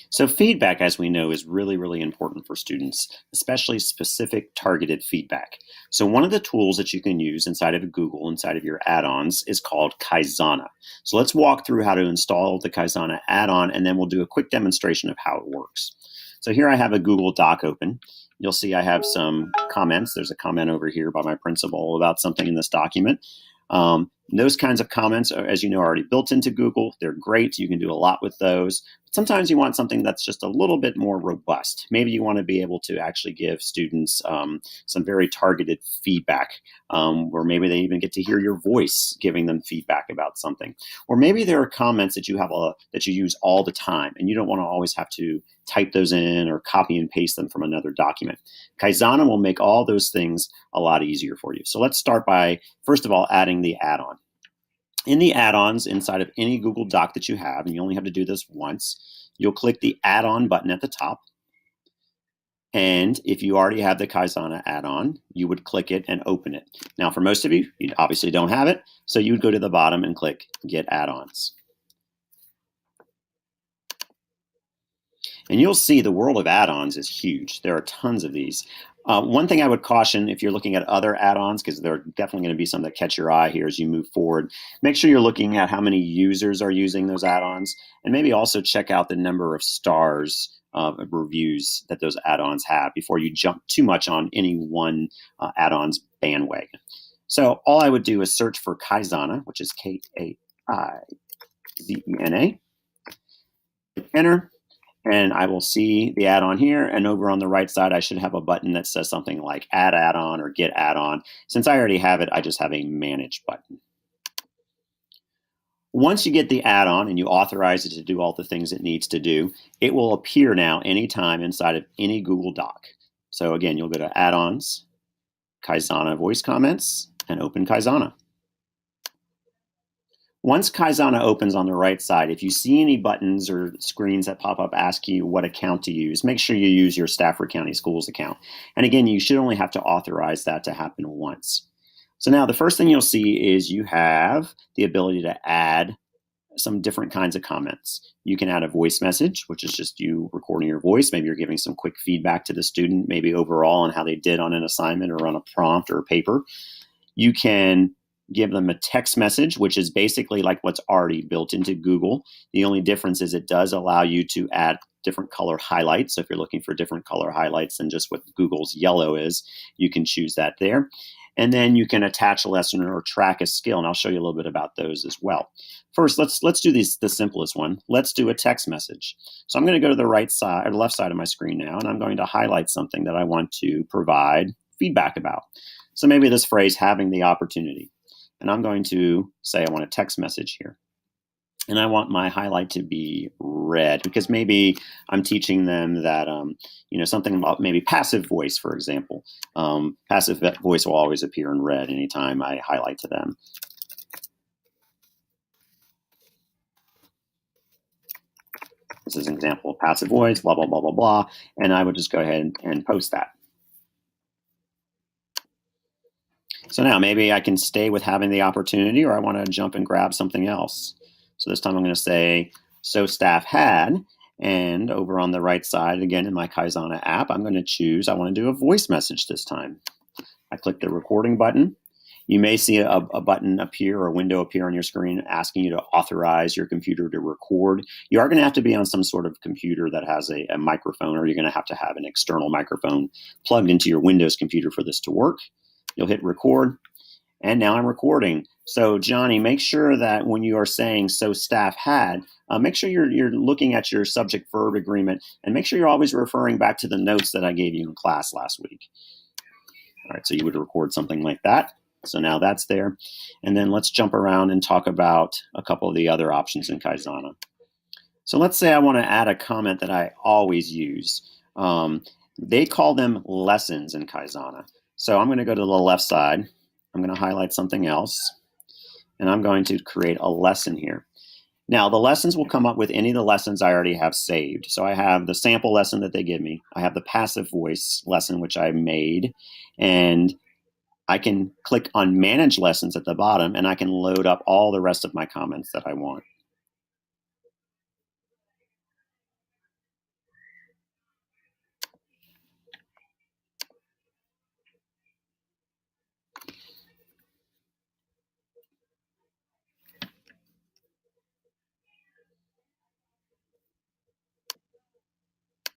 So feedback, as we know, is really, really important for students, especially specific targeted feedback. So one of the tools that you can use inside of Google, inside of your add-ons, is called Kaizena. So let's walk through how to install the Kaizena add-on, and then we'll do a quick demonstration of how it works. So here I have a Google Doc open. You'll see I have some comments. There's a comment over here by my principal about something in this document. Those kinds of comments, as you know, are already built into Google. They're great. You can do a lot with those. Sometimes you want something that's just a little bit more robust. Maybe you want to be able to actually give students some very targeted feedback, or maybe they even get to hear your voice giving them feedback about something. Or maybe there are comments that you have that you use all the time, and you don't want to always have to type those in or copy and paste them from another document. Kaizena will make all those things a lot easier for you. So let's start by, first of all, adding the add-on. In the add-ons inside of any Google Doc that you have, and you only have to do this once, you'll click the add-on button at the top. And if you already have the Kaizena add-on, you would click it and open it. Now, for most of you, you obviously don't have it, so you would go to the bottom and click Get Add-ons. And you'll see the world of add-ons is huge. There are tons of these. One thing I would caution if you're looking at other add-ons, because there are definitely going to be some that catch your eye here as you move forward, make sure you're looking at how many users are using those add-ons, and maybe also check out the number of stars of reviews that those add-ons have before you jump too much on any one add-on's bandwagon. So all I would do is search for Kaizena, which is Kaizena, hit enter. And I will see the add-on here, and over on the right side, I should have a button that says something like Add Add-on or Get Add-on. Since I already have it, I just have a Manage button. Once you get the add-on and you authorize it to do all the things it needs to do, it will appear now anytime inside of any Google Doc. So again, you'll go to Add-ons, Kaizena Voice Comments, and open Kaizena. Once Kaizena opens on the right side, if you see any buttons or screens that pop up asking you what account to use, make sure you use your Stafford County Schools account. And again, you should only have to authorize that to happen once. So now the first thing you'll see is you have the ability to add some different kinds of comments. You can add a voice message, which is just you recording your voice. Maybe you're giving some quick feedback to the student, maybe overall on how they did on an assignment or on a prompt or a paper. You can give them a text message, which is basically like what's already built into Google. The only difference is it does allow you to add different color highlights. So if you're looking for different color highlights than just what Google's yellow is, you can choose that there. And then you can attach a lesson or track a skill, and I'll show you a little bit about those as well. First, let's do the simplest one. Let's do a text message. So I'm going to go to the right side or the left side of my screen now, and I'm going to highlight something that I want to provide feedback about. So maybe this phrase, having the opportunity. And I'm going to say I want a text message here. And I want my highlight to be red because maybe I'm teaching them that, something about maybe passive voice, for example. Passive voice will always appear in red anytime I highlight to them. This is an example of passive voice, blah, blah, blah, blah, blah. And I would just go ahead and post that. So now maybe I can stay with having the opportunity, or I want to jump and grab something else. So this time I'm going to say, so staff had, and over on the right side, again in my Kaizena app, I'm going to choose, I want to do a voice message this time. I click the recording button. You may see a button appear or a window appear on your screen asking you to authorize your computer to record. You are going to have to be on some sort of computer that has a microphone, or you're going to have an external microphone plugged into your Windows computer for this to work. You'll hit record, and now I'm recording. So Johnny, make sure that when you are saying so staff had, make sure you're looking at your subject-verb agreement, and make sure you're always referring back to the notes that I gave you in class last week. All right, so you would record something like that. So now that's there. And then let's jump around and talk about a couple of the other options in Kaizena. So let's say I want to add a comment that I always use. They call them lessons in Kaizena. So I'm going to go to the left side. I'm going to highlight something else, and I'm going to create a lesson here. Now, the lessons will come up with any of the lessons I already have saved. So I have the sample lesson that they give me. I have the passive voice lesson, which I made, and I can click on Manage Lessons at the bottom, and I can load up all the rest of my comments that I want.